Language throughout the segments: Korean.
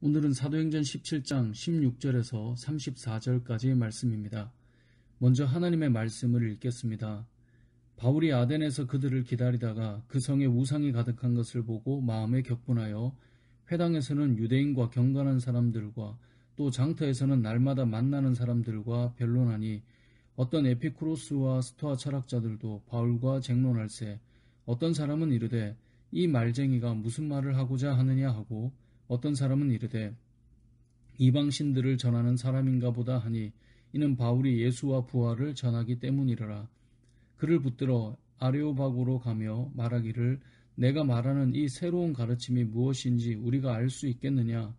오늘은 사도행전 17장 16절에서 34절까지의 말씀입니다. 먼저 하나님의 말씀을 읽겠습니다. 바울이 아덴에서 그들을 기다리다가 그 성에 우상이 가득한 것을 보고 마음에 격분하여 회당에서는 유대인과 경건한 사람들과 또 장터에서는 날마다 만나는 사람들과 변론하니 어떤 에피쿠로스와 스토아 철학자들도 바울과 쟁론할세 어떤 사람은 이르되 이 말쟁이가 무슨 말을 하고자 하느냐 하고 어떤 사람은 이르되 이방신들을 전하는 사람인가 보다 하니 이는 바울이 예수와 부활을 전하기 때문이러라. 그를 붙들어 아레오바고로 가며 말하기를 내가 말하는 이 새로운 가르침이 무엇인지 우리가 알 수 있겠느냐.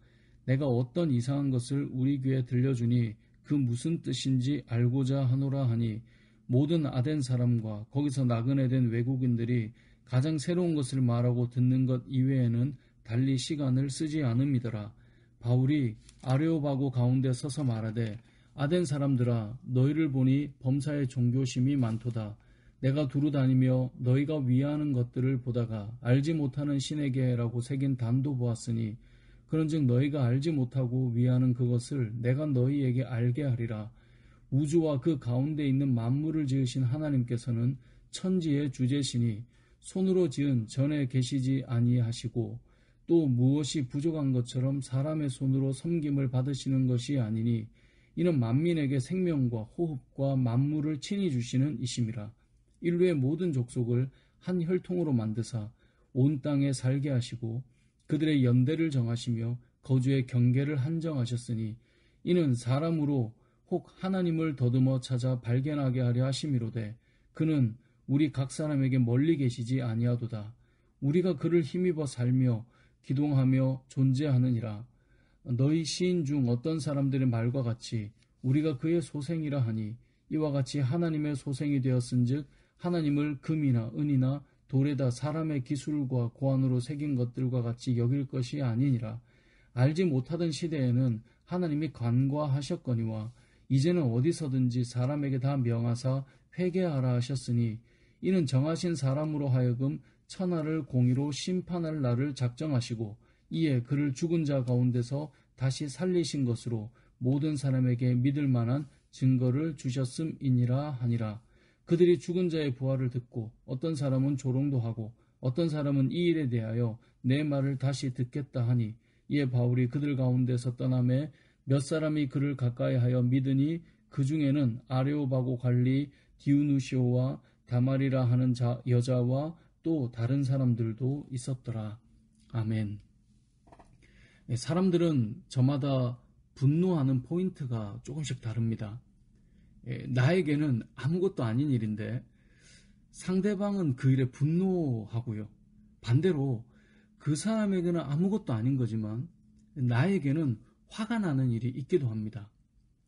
내가 어떤 이상한 것을 우리 귀에 들려주니 그 무슨 뜻인지 알고자 하노라 하니 모든 아덴 사람과 거기서 나그네 된 외국인들이 가장 새로운 것을 말하고 듣는 것 이외에는 달리 시간을 쓰지 않음이더라. 바울이 아레오바고 가운데 서서 말하되 아덴 사람들아 너희를 보니 범사에 종교심이 많도다. 내가 두루 다니며 너희가 위하는 것들을 보다가 알지 못하는 신에게라고 새긴 단도 보았으니 그런즉 너희가 알지 못하고 위하는 그것을 내가 너희에게 알게 하리라. 우주와 그 가운데 있는 만물을 지으신 하나님께서는 천지의 주제시니 손으로 지은 전에 계시지 아니하시고 또 무엇이 부족한 것처럼 사람의 손으로 섬김을 받으시는 것이 아니니 이는 만민에게 생명과 호흡과 만물을 친히 주시는 이심이라. 인류의 모든 족속을 한 혈통으로 만드사 온 땅에 살게 하시고 그들의 연대를 정하시며 거주의 경계를 한정하셨으니 이는 사람으로 혹 하나님을 더듬어 찾아 발견하게 하려 하심이로되 그는 우리 각 사람에게 멀리 계시지 아니하도다. 우리가 그를 힘입어 살며 기동하며 존재하느니라. 너희 시인 중 어떤 사람들의 말과 같이 우리가 그의 소생이라 하니 이와 같이 하나님의 소생이 되었은즉 하나님을 금이나 은이나 돌에다 사람의 기술과 고안으로 새긴 것들과 같이 여길 것이 아니니라. 알지 못하던 시대에는 하나님이 간과하셨거니와 이제는 어디서든지 사람에게 다 명하사 회개하라 하셨으니 이는 정하신 사람으로 하여금 천하를 공의로 심판할 날을 작정하시고 이에 그를 죽은 자 가운데서 다시 살리신 것으로 모든 사람에게 믿을 만한 증거를 주셨음이니라 하니라. 그들이 죽은 자의 부활을 듣고 어떤 사람은 조롱도 하고 어떤 사람은 이 일에 대하여 내 말을 다시 듣겠다 하니 이에 바울이 그들 가운데서 떠나매 몇 사람이 그를 가까이하여 믿으니 그 중에는 아레오바고 관리 디우누시오와 다말이라 하는 여자와 또 다른 사람들도 있었더라. 아멘. 사람들은 저마다 분노하는 포인트가 조금씩 다릅니다. 나에게는 아무것도 아닌 일인데 상대방은 그 일에 분노하고요. 반대로 그 사람에게는 아무것도 아닌 거지만 나에게는 화가 나는 일이 있기도 합니다.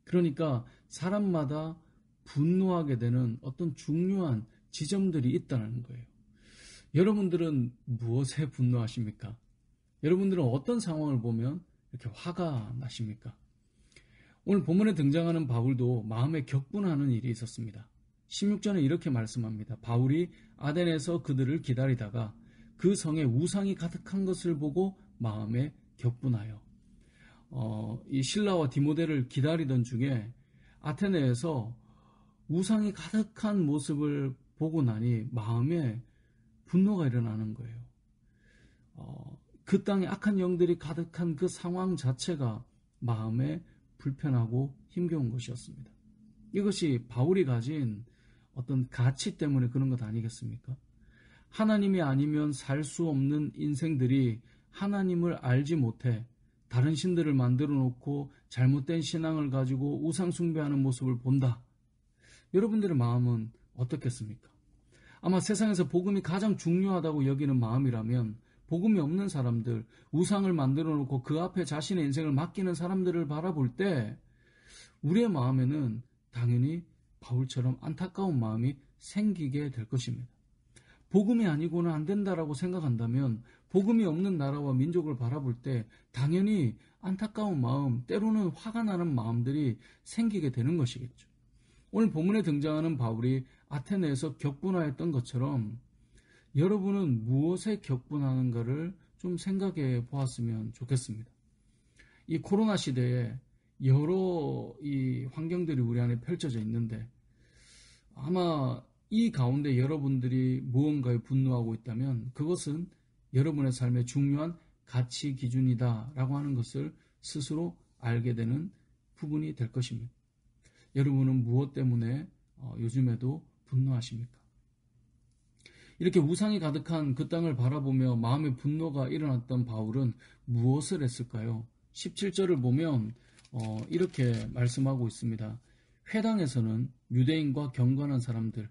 그러니까 사람마다 분노하게 되는 어떤 중요한 지점들이 있다는 거예요. 여러분들은 무엇에 분노하십니까? 여러분들은 어떤 상황을 보면 이렇게 화가 나십니까? 오늘 본문에 등장하는 바울도 마음에 격분하는 일이 있었습니다. 16절에 이렇게 말씀합니다. 바울이 아덴에서 그들을 기다리다가 그 성에 우상이 가득한 것을 보고 마음에 격분하여 이 실라와 디모데를 기다리던 중에 아테네에서 우상이 가득한 모습을 보고 나니 마음에 분노가 일어나는 거예요. 그 땅에 악한 영들이 가득한 그 상황 자체가 마음에 불편하고 힘겨운 것이었습니다. 이것이 바울이 가진 어떤 가치 때문에 그런 것 아니겠습니까? 하나님이 아니면 살 수 없는 인생들이 하나님을 알지 못해 다른 신들을 만들어 놓고 잘못된 신앙을 가지고 우상 숭배하는 모습을 본다. 여러분들의 마음은 어떻겠습니까? 아마 세상에서 복음이 가장 중요하다고 여기는 마음이라면 복음이 없는 사람들, 우상을 만들어 놓고 그 앞에 자신의 인생을 맡기는 사람들을 바라볼 때 우리의 마음에는 당연히 바울처럼 안타까운 마음이 생기게 될 것입니다. 복음이 아니고는 안 된다라고 생각한다면 복음이 없는 나라와 민족을 바라볼 때 당연히 안타까운 마음, 때로는 화가 나는 마음들이 생기게 되는 것이겠죠. 오늘 본문에 등장하는 바울이 아테네에서 격분하였던 것처럼 여러분은 무엇에 격분하는가를 좀 생각해 보았으면 좋겠습니다. 이 코로나 시대에 여러 이 환경들이 우리 안에 펼쳐져 있는데 아마 이 가운데 여러분들이 무언가에 분노하고 있다면 그것은 여러분의 삶의 중요한 가치 기준이다라고 하는 것을 스스로 알게 되는 부분이 될 것입니다. 여러분은 무엇 때문에 요즘에도 분노하십니까? 이렇게 우상이 가득한 그 땅을 바라보며 마음의 분노가 일어났던 바울은 무엇을 했을까요? 17절을 보면 이렇게 말씀하고 있습니다. 회당에서는 유대인과 경건한 사람들,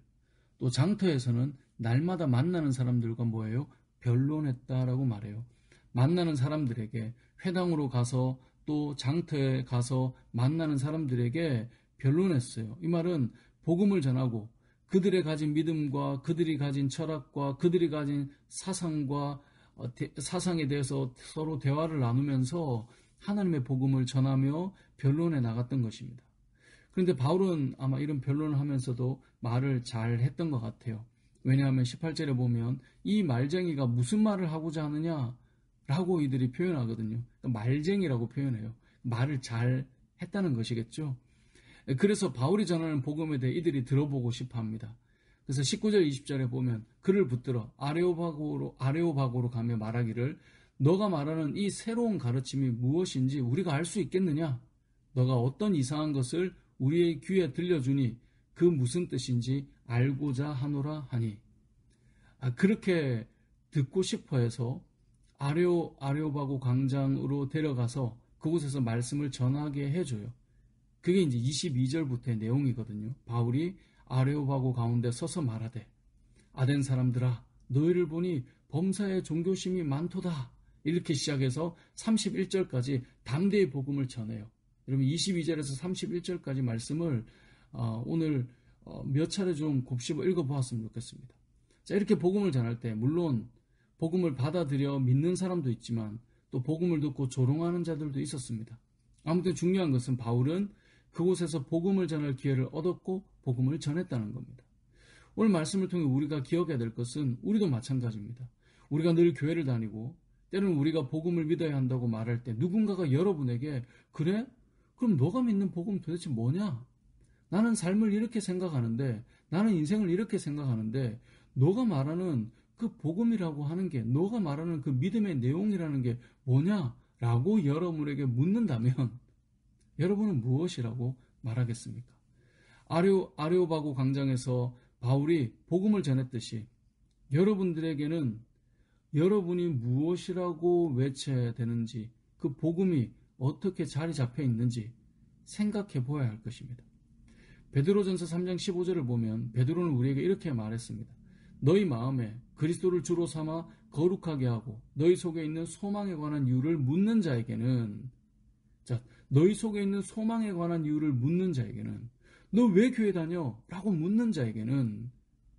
또 장터에서는 날마다 만나는 사람들과 뭐예요? 변론했다라고 말해요. 만나는 사람들에게, 회당으로 가서 또 장터에 가서 만나는 사람들에게 변론했어요. 이 말은 복음을 전하고 그들의 가진 믿음과 그들이 가진 철학과 그들이 가진 사상과 사상에 대해서 서로 대화를 나누면서 하나님의 복음을 전하며 변론해 나갔던 것입니다. 그런데 바울은 아마 이런 변론을 하면서도 말을 잘 했던 것 같아요. 왜냐하면 18절에 보면 이 말쟁이가 무슨 말을 하고자 하느냐라고 이들이 표현하거든요. 말쟁이라고 표현해요. 말을 잘 했다는 것이겠죠. 그래서 바울이 전하는 복음에 대해 이들이 들어보고 싶어 합니다. 그래서 19절 20절에 보면 그를 붙들어 아레오바고로 가며 말하기를 너가 말하는 이 새로운 가르침이 무엇인지 우리가 알 수 있겠느냐? 너가 어떤 이상한 것을 우리의 귀에 들려주니 그 무슨 뜻인지 알고자 하노라 하니. 그렇게 듣고 싶어 해서 아레오바고 광장으로 데려가서 그곳에서 말씀을 전하게 해줘요. 그게 이제 22절부터의 내용이거든요. 바울이 아레오바고 가운데 서서 말하되 아덴 사람들아 너희를 보니 범사에 종교심이 많도다. 이렇게 시작해서 31절까지 담대히 복음을 전해요. 여러분 22절에서 31절까지 말씀을 오늘 몇 차례 좀 곱씹어 읽어보았으면 좋겠습니다. 자, 이렇게 복음을 전할 때 물론 복음을 받아들여 믿는 사람도 있지만 또 복음을 듣고 조롱하는 자들도 있었습니다. 아무튼 중요한 것은 바울은 그곳에서 복음을 전할 기회를 얻었고 복음을 전했다는 겁니다. 오늘 말씀을 통해 우리가 기억해야 될 것은 우리도 마찬가지입니다. 우리가 늘 교회를 다니고 때로는 우리가 복음을 믿어야 한다고 말할 때 누군가가 여러분에게 그래? 그럼 너가 믿는 복음 도대체 뭐냐? 나는 삶을 이렇게 생각하는데 나는 인생을 이렇게 생각하는데 너가 말하는 그 복음이라고 하는 게 너가 말하는 그 믿음의 내용이라는 게 뭐냐? 라고 여러분에게 묻는다면 여러분은 무엇이라고 말하겠습니까? 아레오바고 광장에서 바울이 복음을 전했듯이 여러분들에게는 여러분이 무엇이라고 외쳐야 되는지 그 복음이 어떻게 자리 잡혀 있는지 생각해 보아야 할 것입니다. 베드로전서 3장 15절을 보면 베드로는 우리에게 이렇게 말했습니다. 너희 마음에 그리스도를 주로 삼아 거룩하게 하고 너희 속에 있는 소망에 관한 이유를 묻는 자에게는 너희 속에 있는 소망에 관한 이유를 묻는 자에게는 너 왜 교회 다녀? 라고 묻는 자에게는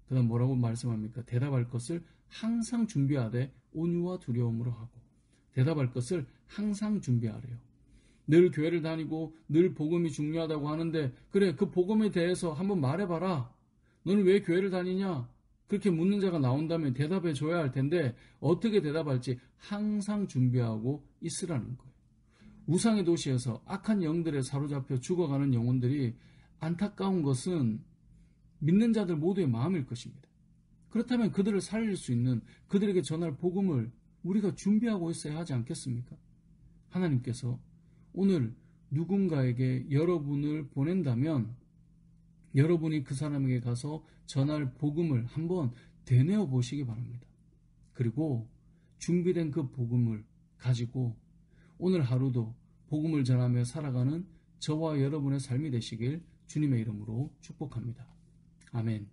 그 다음 뭐라고 말씀합니까? 대답할 것을 항상 준비하되 온유와 두려움으로 하고 대답할 것을 항상 준비하래요. 늘 교회를 다니고 늘 복음이 중요하다고 하는데 그래 그 복음에 대해서 한번 말해봐라. 너는 왜 교회를 다니냐? 그렇게 묻는 자가 나온다면 대답해 줘야 할 텐데 어떻게 대답할지 항상 준비하고 있으라는 거예요. 우상의 도시에서 악한 영들에 사로잡혀 죽어가는 영혼들이 안타까운 것은 믿는 자들 모두의 마음일 것입니다. 그렇다면 그들을 살릴 수 있는 그들에게 전할 복음을 우리가 준비하고 있어야 하지 않겠습니까? 하나님께서 오늘 누군가에게 여러분을 보낸다면 여러분이 그 사람에게 가서 전할 복음을 한번 되뇌어 보시기 바랍니다. 그리고 준비된 그 복음을 가지고 오늘 하루도 복음을 전하며 살아가는 저와 여러분의 삶이 되시길 주님의 이름으로 축복합니다. 아멘.